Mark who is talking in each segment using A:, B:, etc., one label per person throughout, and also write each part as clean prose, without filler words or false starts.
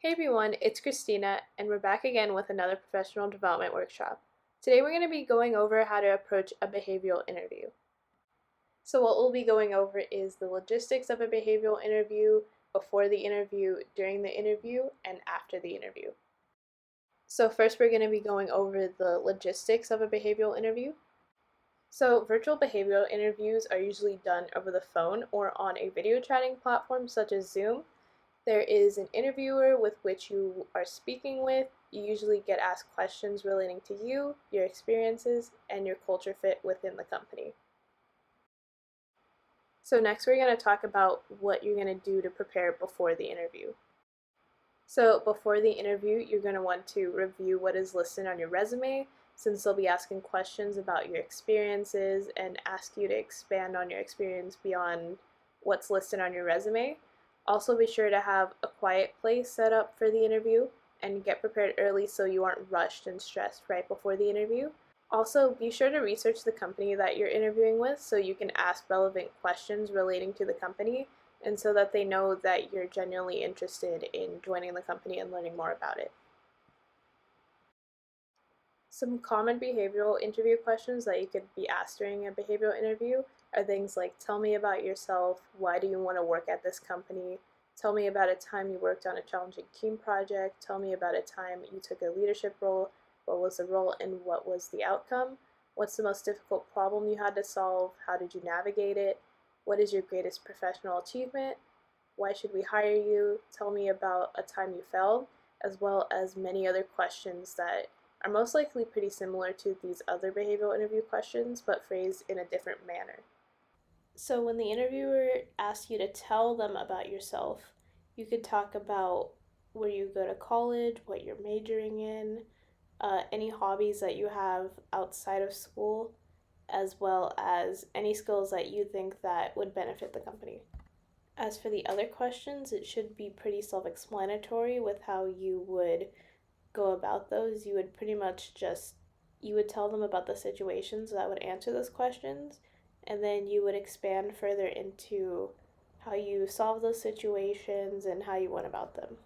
A: Hey everyone, it's Christina, and we're back again with another professional development workshop. Today we're going to be going over how to approach a behavioral interview. So, what we'll be going over is the logistics of a behavioral interview, before the interview, during the interview, and after the interview. So, first we're going to be going over the logistics of a behavioral interview. So, virtual behavioral interviews are usually done over the phone or on a video chatting platform such as Zoom. There is an interviewer with which you are speaking with. You usually get asked questions relating to you, your experiences, and your culture fit within the company. So next we're going to talk about what you're going to do to prepare before the interview. So before the interview, you're going to want to review what is listed on your resume, since they'll be asking questions about your experiences and ask you to expand on your experience beyond what's listed on your resume. Also, be sure to have a quiet place set up for the interview and get prepared early so you aren't rushed and stressed right before the interview. Also, be sure to research the company that you're interviewing with so you can ask relevant questions relating to the company and so that they know that you're genuinely interested in joining the company and learning more about it. Some common behavioral interview questions that you could be asked during a behavioral interview are things like, tell me about yourself, why do you want to work at this company, tell me about a time you worked on a challenging team project, tell me about a time you took a leadership role, what was the role and what was the outcome, what's the most difficult problem you had to solve, how did you navigate it, what is your greatest professional achievement, why should we hire you, tell me about a time you failed, as well as many other questions that are most likely pretty similar to these other behavioral interview questions, but phrased in a different manner. So, when the interviewer asks you to tell them about yourself, you could talk about where you go to college, what you're majoring in, any hobbies that you have outside of school, as well as any skills that you think that would benefit the company. As for the other questions, it should be pretty self explanatory with how you would go about those. You would pretty much just you would tell them about the situations that would answer those questions, and then you would expand further into how you solve those situations and how you went about them.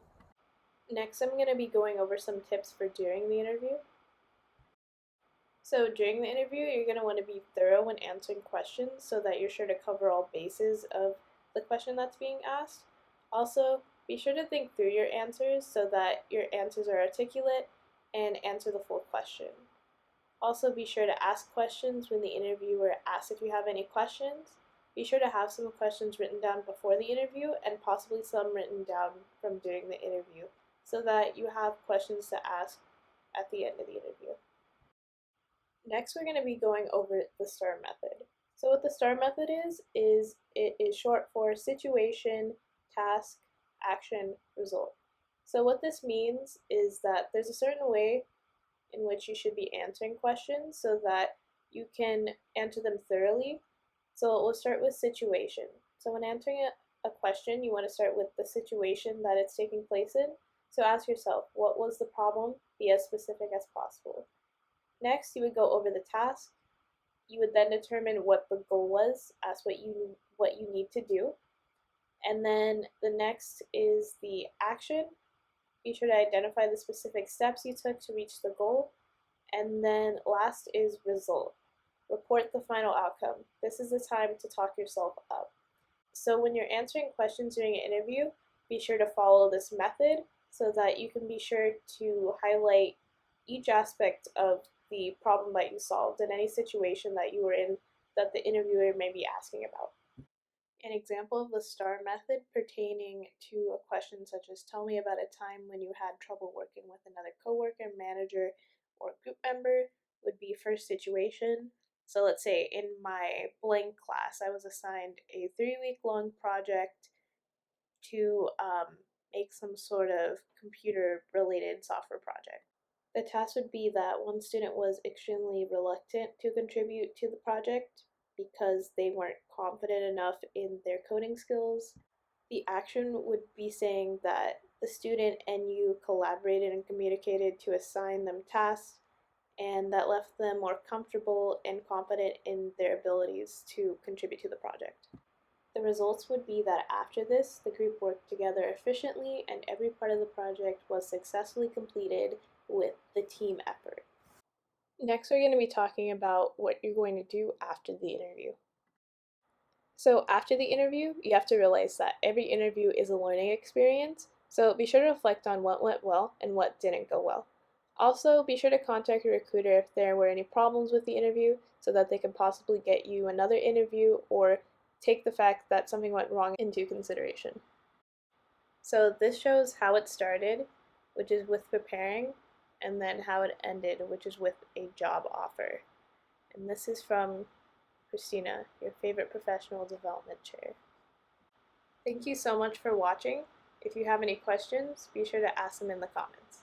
A: Next, I'm going to be going over some tips for during the interview. So, during the interview, you're going to want to be thorough when answering questions so that you're sure to cover all bases of the question that's being asked. Also, be sure to think through your answers so that your answers are articulate and answer the full question. Also, be sure to ask questions when the interviewer asks if you have any questions. Be sure to have some questions written down before the interview and possibly some written down from during the interview so that you have questions to ask at the end of the interview. Next, we're going to be going over the STAR method. So what the STAR method is it is short for situation, task, action, result. So what this means is that there's a certain way in which you should be answering questions so that you can answer them thoroughly. So we'll start with situation. So when answering a question, you want to start with the situation that it's taking place in. So ask yourself, what was the problem? Be as specific as possible. Next, you would go over the task. You would then determine what the goal was, ask what you need to do. And then the next is the action. Be sure to identify the specific steps you took to reach the goal. And then last is result. Report the final outcome. This is the time to talk yourself up. So when you're answering questions during an interview, be sure to follow this method so that you can be sure to highlight each aspect of the problem that you solved in any situation that you were in that the interviewer may be asking about. An example of the STAR method pertaining to a question such as, tell me about a time when you had trouble working with another coworker, manager, or group member would be first situation. So let's say in my blank class, I was assigned a 3 week long project to make some sort of computer related software project. The task would be that one student was extremely reluctant to contribute to the project because they weren't confident enough in their coding skills. The action would be saying that the student and you collaborated and communicated to assign them tasks, and that left them more comfortable and confident in their abilities to contribute to the project. The results would be that after this, the group worked together efficiently and every part of the project was successfully completed with the team effort. Next, we're going to be talking about what you're going to do after the interview. So after the interview, you have to realize that every interview is a learning experience, so be sure to reflect on what went well and what didn't go well. Also, be sure to contact your recruiter if there were any problems with the interview so that they can possibly get you another interview or take the fact that something went wrong into consideration. So this shows how it started, which is with preparing, and then how it ended, which is with a job offer. And this is from Christina, your favorite professional development chair. Thank you so much for watching. If you have any questions, be sure to ask them in the comments.